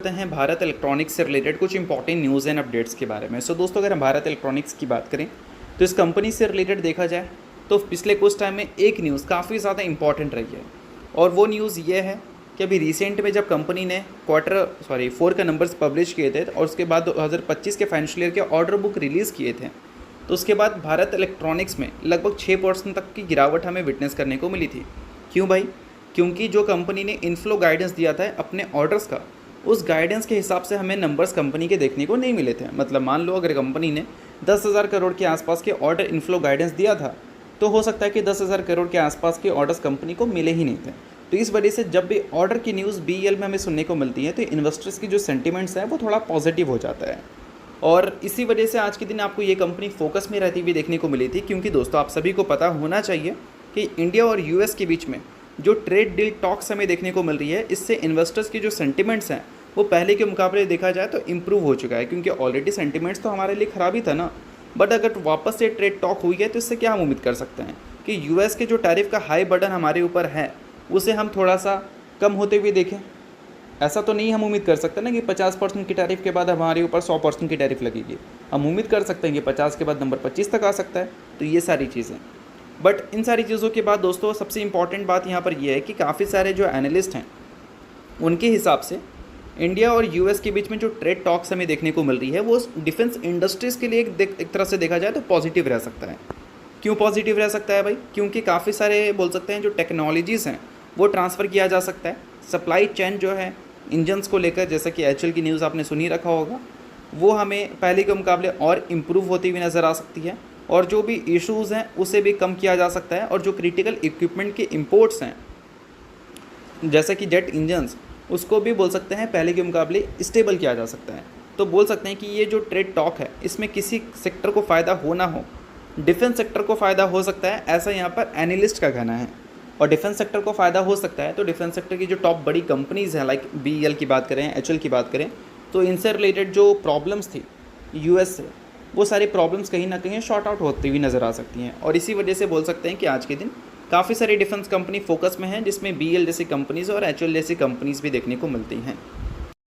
करते हैं भारत इलेक्ट्रॉनिक्स से रिलेटेड कुछ इंपॉर्टेंट न्यूज़ एंड अपडेट्स के बारे में। दोस्तों, अगर हम भारत इलेक्ट्रॉनिक्स की बात करें तो इस कंपनी से रिलेटेड देखा जाए तो पिछले कुछ टाइम में एक न्यूज़ काफ़ी ज़्यादा इंपॉर्टेंट रही है, और वो न्यूज़ ये है कि अभी रिसेंट में जब कंपनी ने फोर का नंबर्स पब्लिश किए थे और उसके बाद 2025 के फाइनेंशियल ईयर के ऑर्डर बुक रिलीज़ किए थे, तो उसके बाद भारत इलेक्ट्रॉनिक्स में लगभग 6% तक की गिरावट हमें विटनेस करने को मिली थी। क्यों भाई? क्योंकि जो कंपनी ने इनफ्लो गाइडेंस दिया था अपने ऑर्डर्स का, उस गाइडेंस के हिसाब से हमें नंबर्स कंपनी के देखने को नहीं मिले थे। मतलब मान लो अगर कंपनी ने 10,000 करोड़ के आसपास के ऑर्डर इनफ्लो गाइडेंस दिया था, तो हो सकता है कि 10,000 करोड़ के आसपास के ऑर्डर्स कंपनी को मिले ही नहीं थे। तो इस वजह से जब भी ऑर्डर की न्यूज़ बीईएल में हमें सुनने को मिलती है तो इन्वेस्टर्स की जो सेंटिमेंट्स है वो थोड़ा पॉजिटिव हो जाता है, और इसी वजह से आज के दिन आपको ये कंपनी फोकस में रहती हुई देखने को मिली थी। क्योंकि दोस्तों, आप सभी को पता होना चाहिए कि इंडिया और यूएस के बीच में जो ट्रेड डील टॉक्स हमें देखने को मिल रही है, इससे इन्वेस्टर्स की जो सेंटिमेंट्स हैं वो पहले के मुकाबले देखा जाए तो इम्प्रूव हो चुका है। क्योंकि ऑलरेडी सेंटिमेंट्स तो हमारे लिए ख़राब ही था ना, बट अगर वापस से ट्रेड टॉक हुई है तो इससे क्या हम उम्मीद कर सकते हैं कि यूएस के जो टैरिफ का हाई बर्डन हमारे ऊपर है उसे हम थोड़ा सा कम होते हुए देखें। ऐसा तो नहीं हम उम्मीद कर सकते ना कि 50% की टैरिफ के बाद हमारे ऊपर 100% की टैरिफ लगेगी। हम उम्मीद कर सकते हैं कि 50 के बाद नंबर 25 तक आ सकता है। तो ये सारी चीज़ें, बट इन सारी चीज़ों के बाद दोस्तों सबसे इम्पॉर्टेंट बात यहाँ पर यह है कि काफ़ी सारे जो एनालिस्ट हैं उनके हिसाब से इंडिया और यूएस के बीच में जो ट्रेड टॉक्स हमें देखने को मिल रही है वो डिफेंस इंडस्ट्रीज़ के लिए एक तरह से देखा जाए तो पॉजिटिव रह सकता है। क्यों पॉजिटिव रह सकता है भाई? क्योंकि काफ़ी सारे बोल सकते हैं जो टेक्नोलॉजीज़ हैं वो ट्रांसफ़र किया जा सकता है। सप्लाई चेन जो है इंजन्स को लेकर, जैसे कि एचएल की न्यूज़ आपने सुनी रखा होगा, वो हमें पहले के मुकाबले और इम्प्रूव होती हुई नज़र आ सकती है, और जो भी इश्यूज़ हैं उसे भी कम किया जा सकता है। और जो क्रिटिकल इक्विपमेंट के इंपोर्ट्स हैं जैसे कि जेट इंजन्स, उसको भी बोल सकते हैं पहले के मुकाबले स्टेबल किया जा सकता है। तो बोल सकते हैं कि ये जो ट्रेड टॉक है इसमें किसी सेक्टर को फ़ायदा हो ना हो, डिफेंस सेक्टर को फ़ायदा हो सकता है, ऐसा यहाँ पर एनालिस्ट का कहना है। और डिफेंस सेक्टर को फ़ायदा हो सकता है तो डिफेंस सेक्टर की जो टॉप बड़ी कंपनीज़ हैं, लाइक बीईएल की बात करें, एचएल की बात करें, तो इनसे रिलेटेड जो प्रॉब्लम्स थी यूएस से, वो सारी प्रॉब्लम्स कहीं ना कहीं शॉर्ट आउट होती हुई नज़र आ सकती हैं। और इसी वजह से बोल सकते हैं कि आज के दिन काफ़ी सारी डिफेंस कंपनी फोकस में हैं, जिसमें बीईएल जैसी कंपनीज़ और एचएल जैसी कंपनीज़ भी देखने को मिलती हैं।